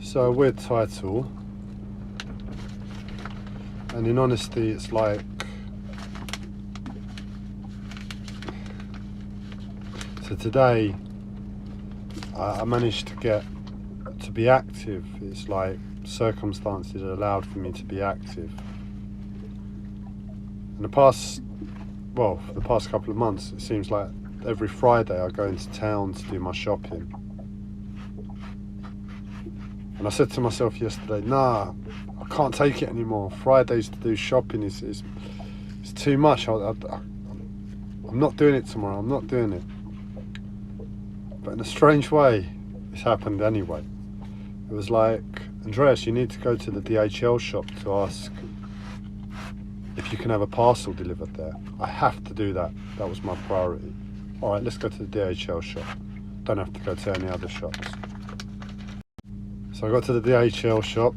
So a weird title, and in honesty it's like, so today I managed to get to be active. It's like circumstances allowed for me to be active. In the past, well, for the past couple of months, it seems like every Friday I go into town to do my shopping. And I said to myself yesterday, nah, I can't take it anymore. Fridays to do shopping is too much. I'm not doing it tomorrow. I'm not doing it. But in a strange way, this happened anyway. It was like, Andreas, you need to go to the DHL shop to ask if you can have a parcel delivered there. I have to do that. That was my priority. All right, let's go to the DHL shop. Don't have to go to any other shops. So I got to the DHL shop,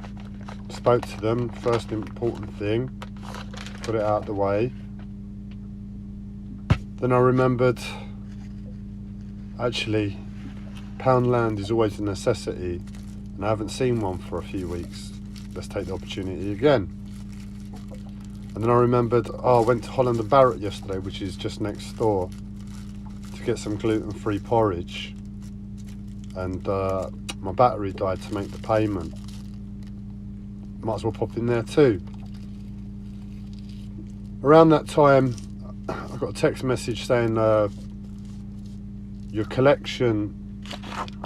spoke to them, first important thing, got it out of the way. Then I remembered, actually, Poundland is always a necessity, and I haven't seen one for a few weeks. Let's take the opportunity again. And then I remembered, I went to Holland and Barrett yesterday, which is just next door, to get some gluten-free porridge. And my battery died to make the payment. Might as well pop in there too. Around that time, I got a text message saying your collection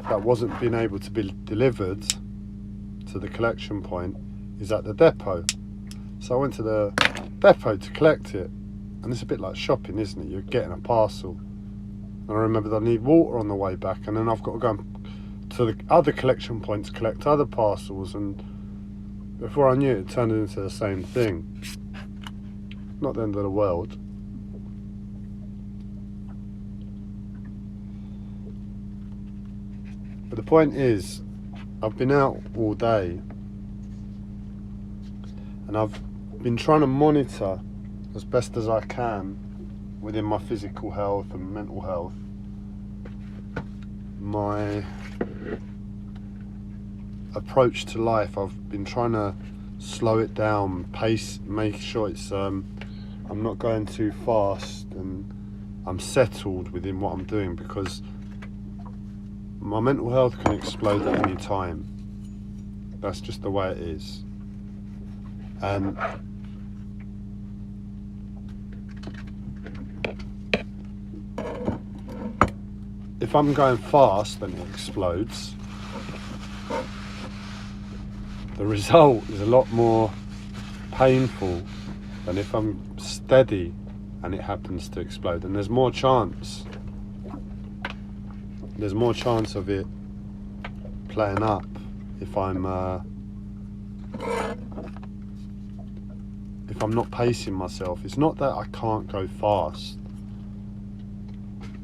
that wasn't being able to be delivered to the collection point is at the depot. So I went to the depot to collect it, and it's a bit like shopping, isn't it? You're getting a parcel. And I remembered I need water on the way back, and then I've got to go to the other collection points, collect other parcels, and before I knew it, it turned into the same thing. Not the end of the world. But the point is, I've been out all day, and I've been trying to monitor as best as I can within my physical health and mental health my approach to life. I've been trying to slow it down, pace, make sure it's I'm not going too fast, and I'm settled within what I'm doing, because my mental health can explode at any time. That's just the way it is. And if I'm going fast and it explodes, the result is a lot more painful than if I'm steady and it happens to explode. And there's more chance of it playing up if I'm not pacing myself. It's not that I can't go fast,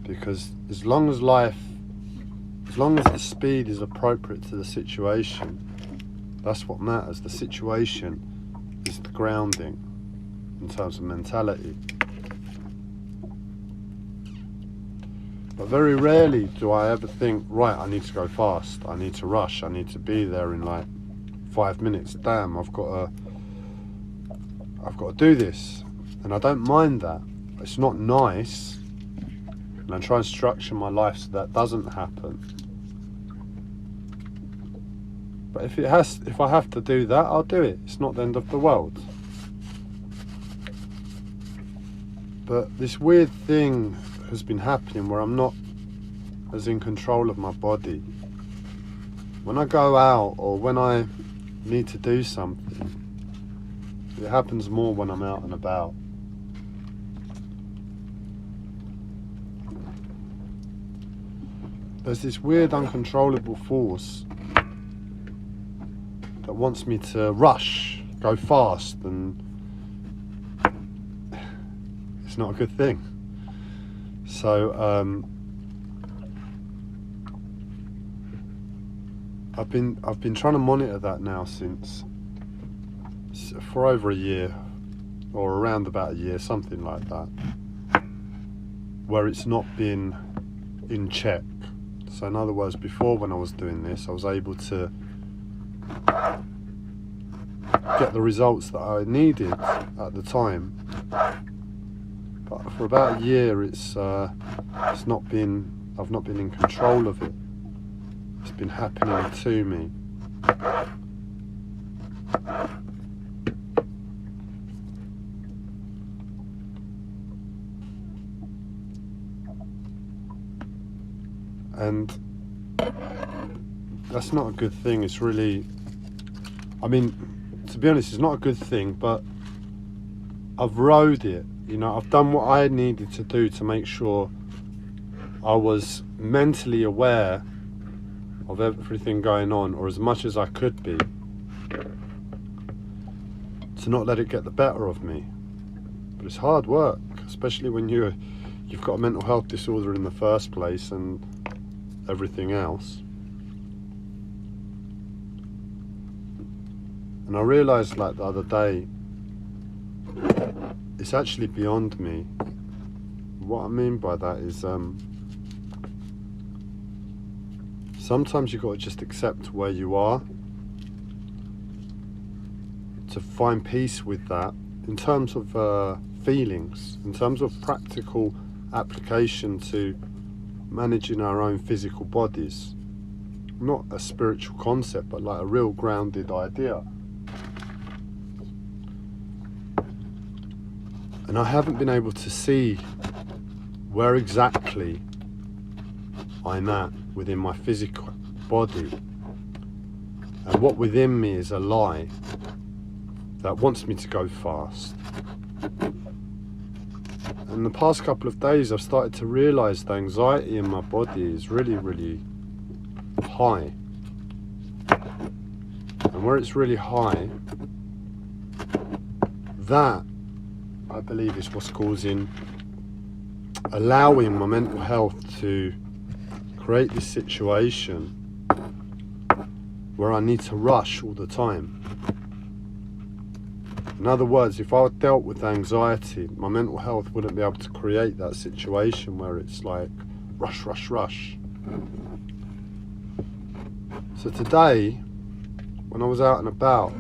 because as long as the speed is appropriate to the situation, that's what matters. The situation is the grounding in terms of mentality. But very rarely do I ever think, right, I need to go fast, I need to rush, I need to be there in like 5 minutes. Damn, I've got to do this. And I don't mind that. It's not nice. And I try and structure my life so that doesn't happen. But if I have to do that, I'll do it. It's not the end of the world. But this weird thing has been happening where I'm not as in control of my body. When I go out or when I need to do something, it happens more when I'm out and about. There's this weird uncontrollable force that wants me to rush, go fast, and it's not a good thing. So I've been trying to monitor that now for over a year, or around about a year, something like that, where it's not been in check. So in other words, before, when I was doing this, I was able to get the results that I needed at the time. But for about a year, I've not been in control of it. It's been happening to me. And that's not a good thing. It's really, I mean, to be honest, it's not a good thing, but I've rode it. You know, I've done what I needed to do to make sure I was mentally aware of everything going on, or as much as I could be, to not let it get the better of me. But it's hard work, especially when you've got a mental health disorder in the first place and everything else. And I realised, like the other day, it's actually beyond me. What I mean by that is sometimes you've got to just accept where you are, to find peace with that in terms of feelings, in terms of practical application to managing our own physical bodies. Not a spiritual concept, but like a real grounded idea. And I haven't been able to see where exactly I'm at within my physical body, and what within me is a lie that wants me to go fast. And the past couple of days I've started to realise the anxiety in my body is really, really high. And where it's really high, that I believe is what's allowing my mental health to create this situation where I need to rush all the time. In other words, if I dealt with anxiety, my mental health wouldn't be able to create that situation where it's like rush, rush, rush. So today, when I was out and about,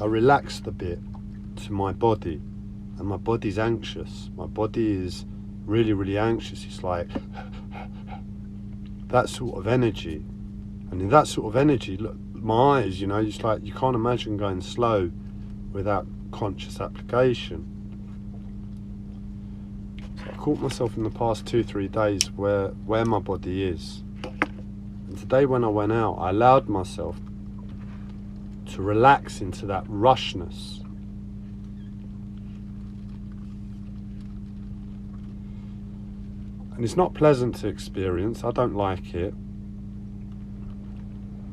I relaxed a bit to my body, and my body's anxious. My body is really, really anxious. It's like that sort of energy. And in that sort of energy, look, my eyes, you know, it's like you can't imagine going slow without conscious application. So I caught myself in the past 2-3 days where my body is. And today when I went out, I allowed myself to relax into that rushness. And it's not pleasant to experience. I don't like it.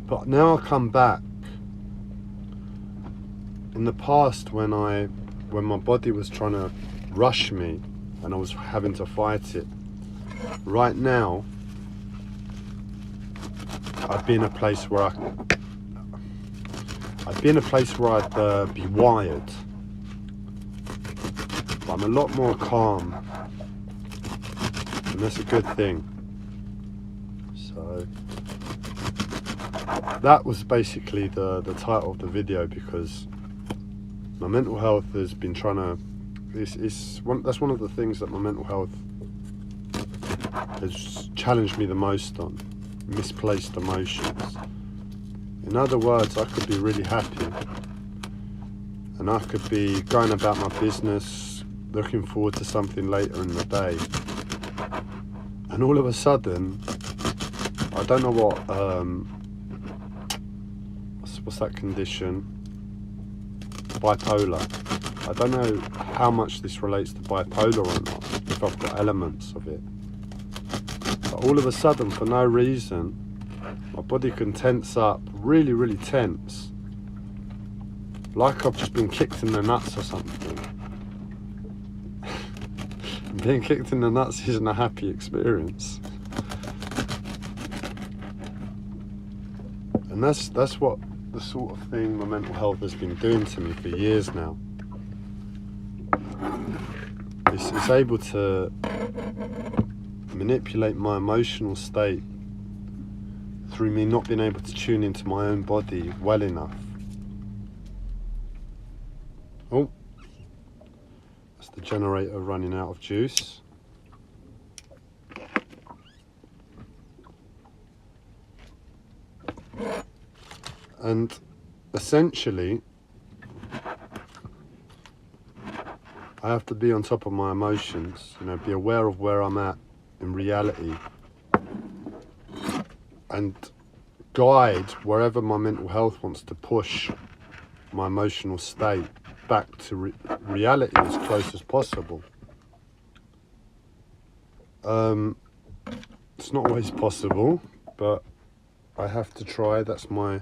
But now I come back. In the past, when my body was trying to rush me and I was having to fight it, right now I'd be in a place where I'd be wired. But I'm a lot more calm, and that's a good thing. So that was basically the title of the video, because my mental health has been trying to, that's one of the things that my mental health has challenged me the most on, misplaced emotions. In other words, I could be really happy and I could be going about my business, looking forward to something later in the day, and all of a sudden, I don't know what's that condition? Bipolar. I don't know how much this relates to bipolar or not, if I've got elements of it. But all of a sudden, for no reason, my body can tense up, really, really tense. Like I've just been kicked in the nuts or something. Being kicked in the nuts isn't a happy experience. And that's what the sort of thing my mental health has been doing to me for years now. It's able to manipulate my emotional state through me not being able to tune into my own body well enough. Oh, that's the generator running out of juice. And essentially, I have to be on top of my emotions, be aware of where I'm at in reality, and guide wherever my mental health wants to push my emotional state back to reality as close as possible. It's not always possible, but I have to try. That's my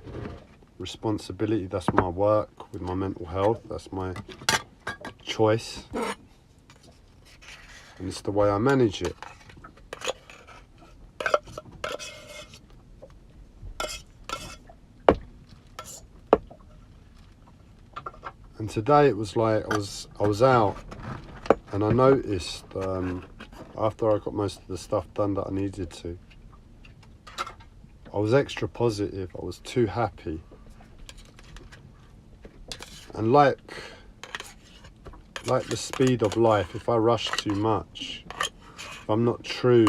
responsibility, that's my work with my mental health, that's my choice, and it's the way I manage it. And today it was like I was out, and I noticed after I got most of the stuff done that I needed to, I was extra positive. I was too happy. And like the speed of life, if I rush too much, if I'm not true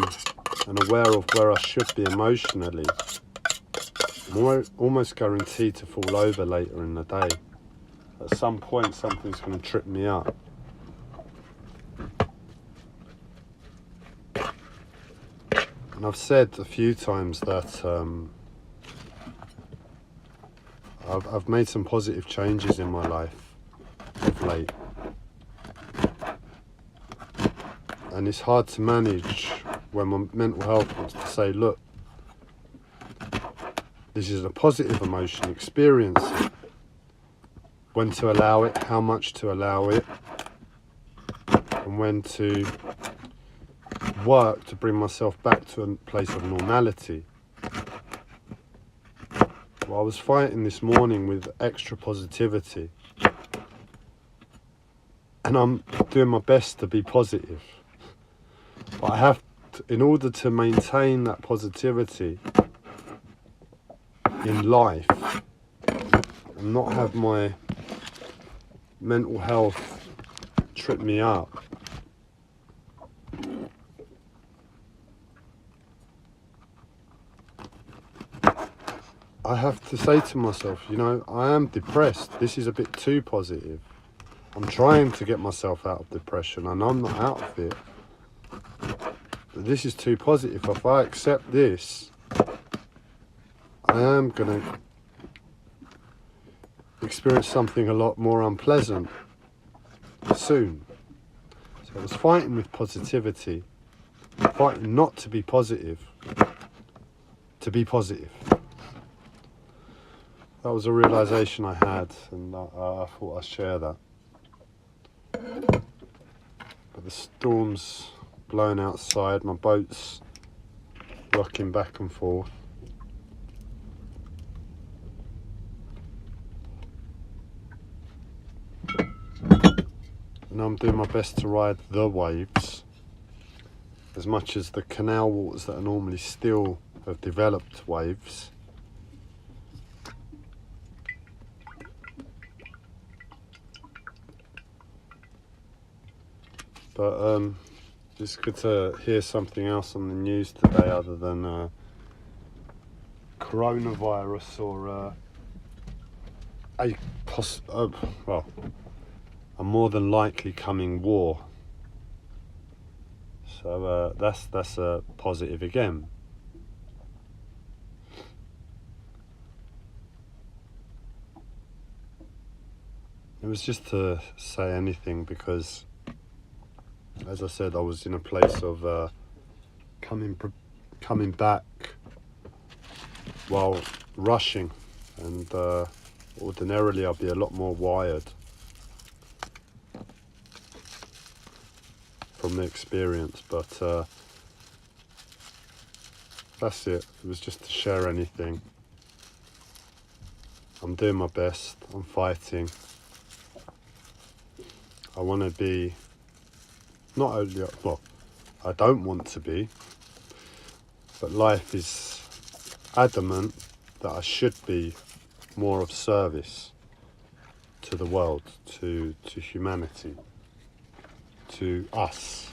and aware of where I should be emotionally, I'm almost guaranteed to fall over later in the day. At some point, something's going to trip me up. And I've said a few times that I've made some positive changes in my life of late. And it's hard to manage when my mental health wants to say, look, this is a positive emotion, experience it. When to allow it, how much to allow it, and when to work to bring myself back to a place of normality. Well, I was fighting this morning with extra positivity, and I'm doing my best to be positive. But I have to, in order to maintain that positivity in life and not have my mental health trip me up, I have to say to myself, I am depressed. This is a bit too positive. I'm trying to get myself out of depression, and I'm not out of it. But this is too positive. If I accept this, I am going to experience something a lot more unpleasant soon. So I was fighting with positivity, fighting not to be positive, to be positive. That was a realization I had, and I thought I'd share that. But the storm's blowing outside, my boat's rocking back and forth. And I'm doing my best to ride the waves as much as the canal waters that are normally still have developed waves. But it's good to hear something else on the news today other than coronavirus or a more than likely coming war. So that's a positive again. It was just to say anything because, as I said, I was in a place of coming back while rushing, and ordinarily I'd be a lot more wired from the experience, but that's it. It was just to share anything. I'm doing my best. I'm fighting. I want to be not only, well, I don't want to be, but life is adamant that I should be more of service to the world, to humanity, to us,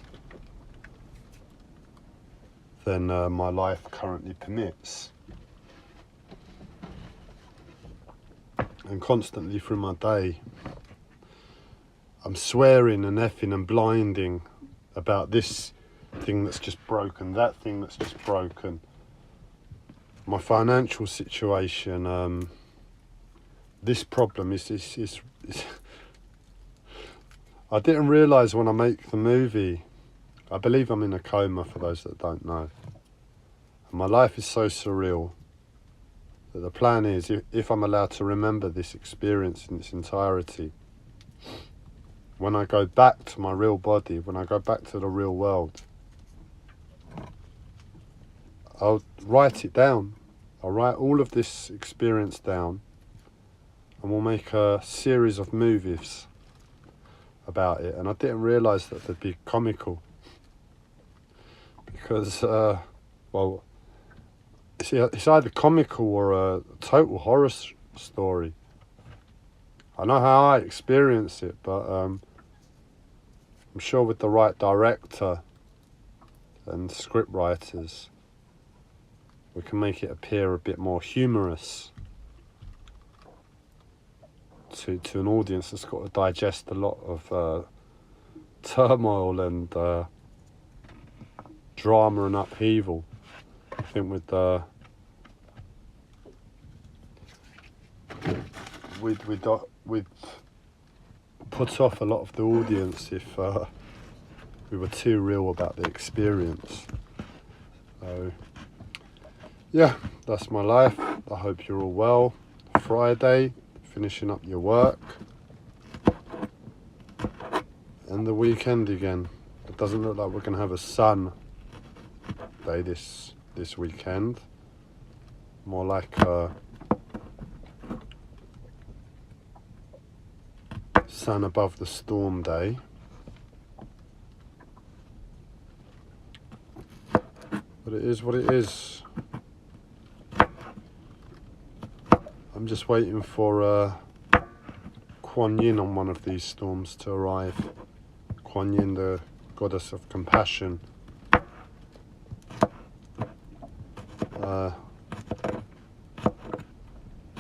than my life currently permits. And constantly through my day, I'm swearing and effing and blinding about this thing that's just broken, that thing that's just broken, my financial situation, this problem is I didn't realise when I make the movie, I believe I'm in a coma for those that don't know. And my life is so surreal that the plan is, if I'm allowed to remember this experience in its entirety, when I go back to my real body, when I go back to the real world, I'll write it down. I'll write all of this experience down, and we'll make a series of movies about it. And I didn't realise that they'd be comical, because, well, it's either comical or a total horror story. I know how I experience it, but I'm sure with the right director and script writers, we can make it appear a bit more humorous to an audience that's got to digest a lot of turmoil and drama and upheaval. I think we'd put off a lot of the audience if we were too real about the experience. So yeah, that's my life. I hope you're all well. Friday, finishing up your work, and the weekend again. It doesn't look like we're going to have a sun day this weekend. More like a sun above the storm day. But it is what it is. I'm just waiting for Kuan Yin on one of these storms to arrive. Kuan Yin, the goddess of compassion.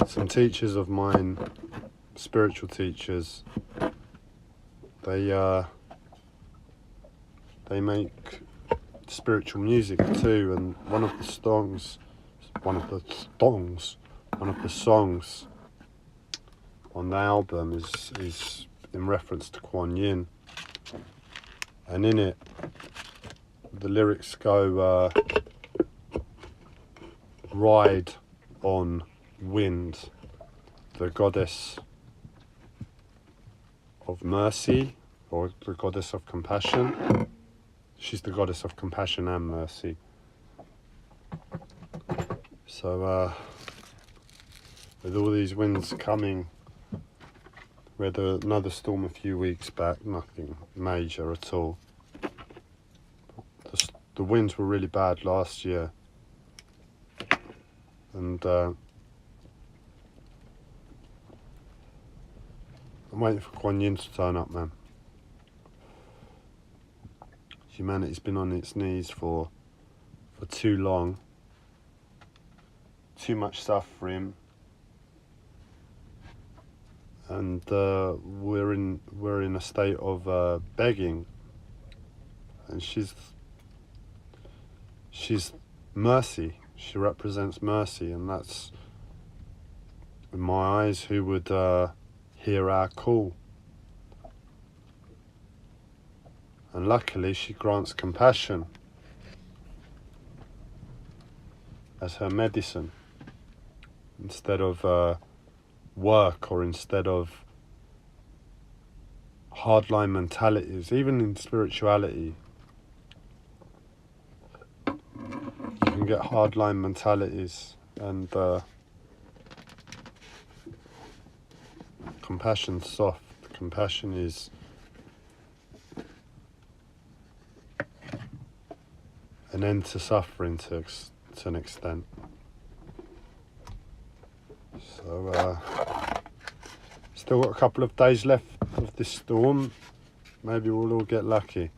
Some teachers of mine, spiritual teachers, they make spiritual music too, and one of the songs on the album is in reference to Kuan Yin, and in it the lyrics go, ride on wind, the goddess of mercy, or the goddess of compassion. She's the goddess of compassion and mercy. So with all these winds coming, we had another storm a few weeks back, nothing major at all. The winds were really bad last year, and I'm waiting for Kuan Yin to turn up, man. Humanity's been on its knees for too long. Too much suffering, and we're in a state of begging. And she's mercy. She represents mercy, and that's, in my eyes, who would hear our call. And luckily, she grants compassion as her medicine, instead of work, or instead of hardline mentalities. Even in spirituality, you can get hardline mentalities, and compassion's soft. Compassion is an end to suffering to an extent. So still got a couple of days left of this storm. Maybe we'll all get lucky.